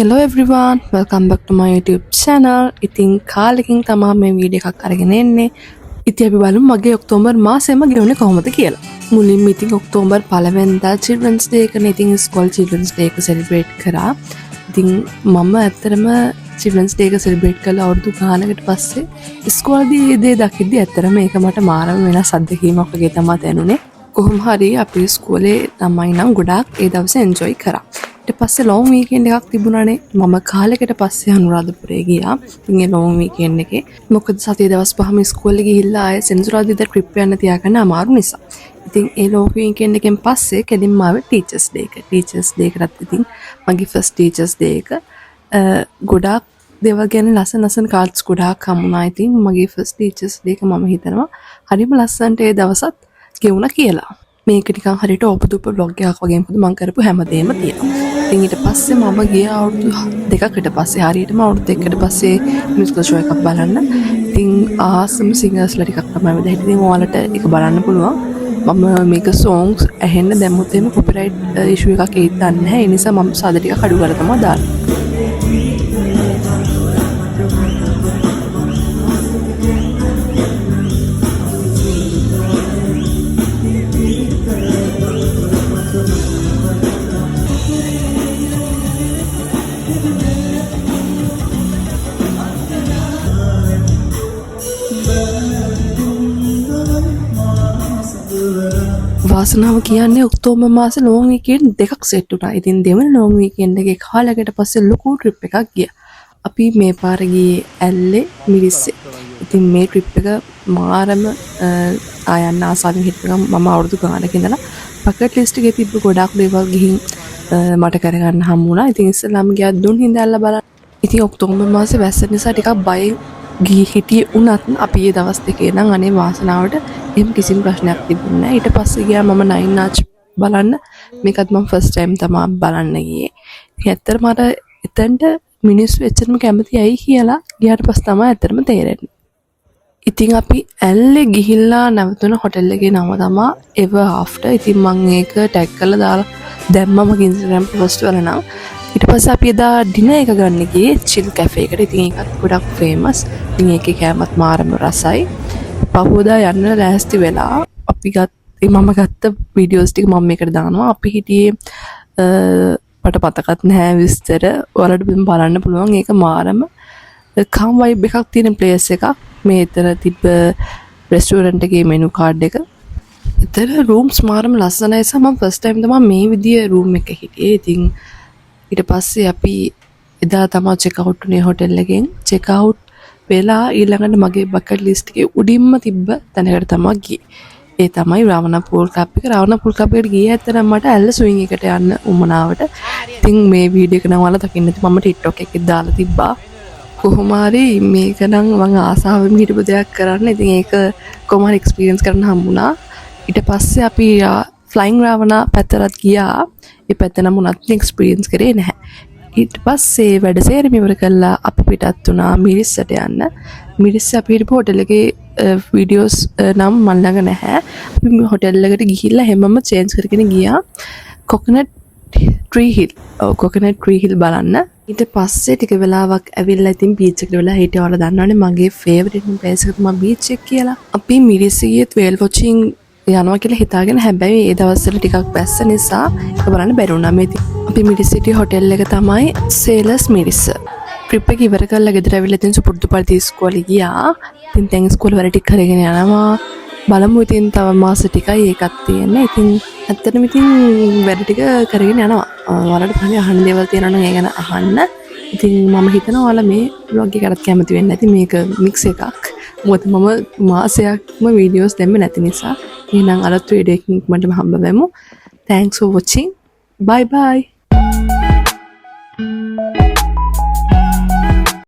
Hello everyone, welcome back to my YouTube channel. ඉතින් කාලෙකින් තමයි මේ වීඩියෝ එකක් අරගෙන එන්නේ. ඉතින් අපි බලමු මගේ ඔක්තෝබර් මාසෙම ගෙවුනේ කොහොමද කියලා. මුලින්ම ඉතින් ඔක්තෝබර් 1 වෙනිදා Children's Day එකනේ ඉතින් ස්කෝල් Children's Day එක සෙලිබ්‍රේට් කරා. ඉතින් මම ඇත්තටම Children's Day එක සෙලිබ්‍රේට් කළා අවුරුදු ගානකට පස්සේ. ස්කෝල්දී ඒ දේ දකිද්දි ඇත්තටම ඒක මට මාරම වෙනස් අත්දැකීමක් වගේ තමයි දැනුනේ. කොහොම හරි අපේ ස්කෝලේ ළමයි නම් ගොඩාක් ඒ දවසේ එන්ජොයි කරා. ඊට පස්සේ ලොන් වීකෙන්ඩ් එකක් තිබුණානේ. මම කාලෙකට පස්සේ අනුරාධපුරේ ගියා. ඉතින් ඒ ලොන් වීකෙන්ඩ් එකේ මොකද සතිය දවස් පහම ඉස්කෝලේ ගිහිල්ලා ආයෙ සෙනසුරාදාද ට්‍රිප් යන්න තියාගන්න අමාරු නිසා. ඉතින් ඒ ලොන් වීකෙන්ඩ් එකෙන් පස්සේ කෙලින්ම ආවේ ටීචර්ස් ඩේ එක. ටීචර්ස් ඩේ එකටත් ඉතින් මගේ ෆස්ට් ටීචර්ස් ඩේ එක ගොඩාක් දේවල් ගැන ලස්සන කාඩ්ස් ගොඩාක් හම්බුණා. ඉතින් මගේ ෆස්ට් ටීචර්ස් ඩේ එක මම හිතනවා හරිම ලස්සනට ඒ දවසත් ගෙවුණා කියලා. මේක නිකන් හරියට ඕපදුප vlog එකක් වගේ මොකද මම කරපු හැමදේම තියෙනවා. ඉතින් ඊට පස්සේ මම ගියා අවුරුදු 2කට පස්සේ හරියටම අවුරුදු 2කට පස්සේ මියුසිකල් ෂෝ එකක් බලන්න. ඉතින් ආසම සිංගර්ස්ලා ටිකක් තමයි මම දැන් ඉතින් ඔයාලට ඒක බලන්න පුළුවන්. මම මේක songs ඇහෙන්න දැම්මොත් එහෙම copyright issue එකක් එයිද දන්නේ නැහැ. ඒ නිසා මම සාද ටිකක් අඩු කරලා තමයි දාන්නේ. වාසනාව කියන්නේ ඔක්තෝබර් මාසේ ලොන් වීකෙන්ඩ් දෙකක් සෙට් වුණා. ඉතින් දෙවන ලොන් වීකෙන්ඩ් එකේ කාලයකට පස්සේ ලොකු ට්‍රිප් එකක් ගියා. අපි මේ පාර ගියේ ඇල්ලේ මිරිස්සේ. ඉතින් මේ ට්‍රිප් එක මාරම ආයන්න ආසාවෙන් හිටපු මම අවුරුදු ගානක ඉඳලා බකට් ලිස්ට් එකේ තිබ්බ ගොඩාක් දේවල් ගිහින් මට කරගන්න හම්බ වුණා. ඉතින් ඉස්සෙල්ලාම ගියා දුන් හිඳල්ලා බලන්න. ඉතින් ඔක්තෝබර් මාසේ වැස්ස නිසා ටිකක් බයෙන් ගිහි හිටියේ උනත් අපි ඒ දවස් දෙකේ නම් අනේ වාසනාවට එහෙම කිසිම ප්‍රශ්නයක් තිබුණේ නැහැ. ඊට පස්සේ ගියා මම නයින් ආච් බලන්න. මේකත් මම ෆස්ට් ටයිම් තමයි බලන්න ගියේ. ඉතින් ඇත්තටම මට එතනට මිනිස්සු එච්චරම කැමති ඇයි කියලා ගියාට පස්සේ තමයි ඇත්තටම තේරෙන්නේ. ඉතින් අපි ඇල්ලේ ගිහිල්ලා නැවතුන හොටෙල් එකේ නම තමයි ever after. ඉතින් මම ඒක ටැග් කරලා දාලා දැම්මම මගේ Instagram post වල නම් ඊට පස්සේ අපි එදා ඩිනර් එක ගන්න ගියේ chill cafe එකට. ඉතින් ඒකත් ගොඩක් famous. ඉතින් ඒකේ කෑමත් මාරම රසයි. පහුවදා යන්න ලෑස්ති වෙලා අපි මම ගත්ත වීඩියෝස් ටික මම මේකට දානවා. අපි හිටියේ මට මතකත් නැහැ විස්තර. ඔයාලට බලන්න පුළුවන්. ඒක මාරම calm vibe එකක් තියෙන place එකක්. මේ ඊතර තිබ්බ රෙස්ටුරන්ට් එකේ මෙනු කාඩ් එක. ඊතර rooms මාරම ලස්සනයි. මම first time තමයි මේ විදිය room එකේ හිටියේ. ඉතින් ඊට පස්සේ අපි එදා තමයි check out උනේ හොටෙල් එකෙන්. check out වෙලා ඊළඟට මගේ බකට් ලිස්ට් එකේ උඩින්ම තිබ්බ තැනකට තමයි ගියේ. ඒ තමයි රාවණ පූල් ක්ලබ් එක. රාවණ පූල් ක්ලබ් එකට ගියේ ඇත්තටම මට ඇල්ල ස්විං එකට යන්න උමනාවට. ඉතින් මේ වීඩියෝ එක නම් ඔයාලා දකින්න ඉතින් මම TikTok එකේ දාලා තිබ්බා. කොහොම හරි මේක නම් මම ආසාවෙන් හිටපු දෙයක් කරන්න. ඉතින් ඒක කොහොම හරි එක්ස්පීරියන්ස් කරන්න හම්බුණා. ඊට පස්සේ අපි ෆ්ලයින් රාවණ පැත්තට ගියා. ඒ පැත්ත නම් උනත් එක්ස්පීරියන්ස් කරේ නැහැ. ඊට පස්සේ වැඩ සේරම ඉවර කළා අපි පිටත් වුණා මිරිස්සට යන්න. මිරිස්සේ අපි හිටපු හොටෙල් එකේ වීඩියෝස් නම් මන් ළඟ නැහැ. අපි හොටෙල් එකට ගිහිල්ලා හැමම චේන්ජ් කරගෙන ගියා කොකනට් ට්‍රී හිල්. කොකනට් ට්‍රී හිල් බලන්න. ඊට පස්සේ ටික වෙලාවක් ඇවිල්ලා ඉතින් බීච් එකට වෙලා හිටියා. ඔයාලා දන්නවනේ මගේ ෆේවරිට් ප්ලේස් එක තමයි බීච් එක කියලා. අපි මිරිස්සේ ගියේ වේල් වොචින් යනවා කියලා හිතාගෙන හැබැයි ඒ දවස්වල ටිකක් බැස්ස නිසා ඒක බලන්න බැරි වුණා. මේ අපි මිරිසිටි හොටෙල් එක තමයි සේලර්ස් මිරිස්ස. ට්‍රිප් එක ඉවර කරලා ගෙදර ඇවිල්ලා ඉතින් සුපුරුදු පරිදි ඉස්කෝලේ ගියා. ඉතින් දැන් ඉස්කෝලේ වැඩ ටික කරගෙන යනවා. බලමු ඉතින් තව මාස ටිකයි ඒකත් තියෙන්නේ. ඉතින් ඇත්තටම ඉතින් වැඩ ටික කරගෙන යනවා. ඔයාලට පහේ අහන්න දේවල් තියෙනවා නම් ඒ ගැන අහන්න. ඉතින් මම හිතනවා ඔයාලා මේ vlog එකකට කැමති වෙන්න ඇති. මේක මික්ස් එකක්. මොකද මම මාසයක්ම වීඩියෝස් දැම්මේ නැති නිසා. එහෙනම් අලුත් වීඩියෝ එකකින් මට හම්බ වෙමු. Thanks for watching. Bye bye.